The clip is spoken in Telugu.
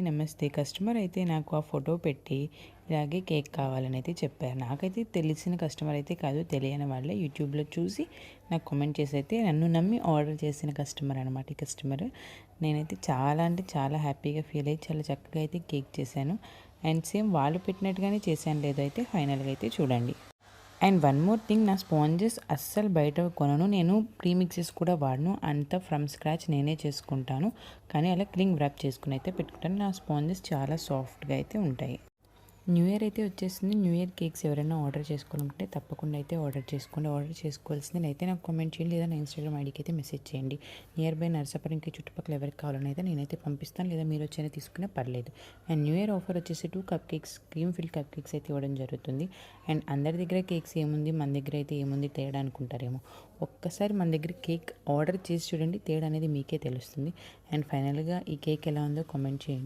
నమస్తే. కస్టమర్ అయితే నాకు ఆ ఫోటో పెట్టి ఇలాగే కేక్ కావాలని అయితే చెప్పారు. నాకైతే తెలిసిన కస్టమర్ అయితే కాదు, తెలియని వాళ్ళే యూట్యూబ్లో చూసి నాకు కామెంట్ చేసి అయితే నన్ను నమ్మి ఆర్డర్ చేసిన కస్టమర్ అనమాట ఈ కస్టమర్. నేనైతే చాలా అంటే చాలా హ్యాపీగా ఫీల్ అయ్యి చాలా చక్కగా అయితే కేక్ చేశాను. అండ్ సేమ్ వాళ్ళు పెట్టినట్టుగానే చేశాను లేదో అయితే ఫైనల్గా అయితే చూడండి. అండ్ వన్ మోర్ థింగ్, నా స్పాంజెస్ అస్సలు బయట కొనను. నేను ప్రీమిక్సెస్ కూడా వాడను. అంతా ఫ్రమ్ స్క్రాచ్ నేనే చేసుకుంటాను. కానీ అలా క్లింగ్ ర్యాప్ చేసుకుని అయితే పెట్టుకుంటాను. నా స్పాంజెస్ చాలా సాఫ్ట్గా అయితే ఉంటాయి. న్యూ ఇయర్ అయితే వచ్చేసింది. న్యూ ఇయర్ కేక్స్ ఎవరైనా ఆర్డర్ చేసుకోవాలంటే తప్పకుండా అయితే ఆర్డర్ చేసుకోండి. ఆర్డర్ చేసుకోవాల్సింది అయితే నాకు కామెంట్ చేయండి, లేదా నా ఇన్స్టాగ్రామ్ ఐడికి అయితే మెసేజ్ చేయండి. నియర్ బై నర్సాపురంకి చుట్టుపక్కల ఎవరికి కావాలని అయితే నేనైతే పంపిస్తాను, లేదా మీరు వచ్చైనా తీసుకునే పర్లేదు. అండ్ న్యూ ఇయర్ ఆఫర్ వచ్చేసి 2 cup cakes, cream fill cup cakes అయితే ఇవ్వడం జరుగుతుంది. అండ్ అందరి దగ్గర కేక్స్ ఏముంది, మన దగ్గర అయితే ఏముంది తేడా అనుకుంటారేమో. ఒక్కసారి మన దగ్గర కేక్ ఆర్డర్ చేసి చూడండి, తేడా అనేది మీకే తెలుస్తుంది. అండ్ ఫైనల్గా ఈ కేక్ ఎలా ఉందో కామెంట్ చేయండి.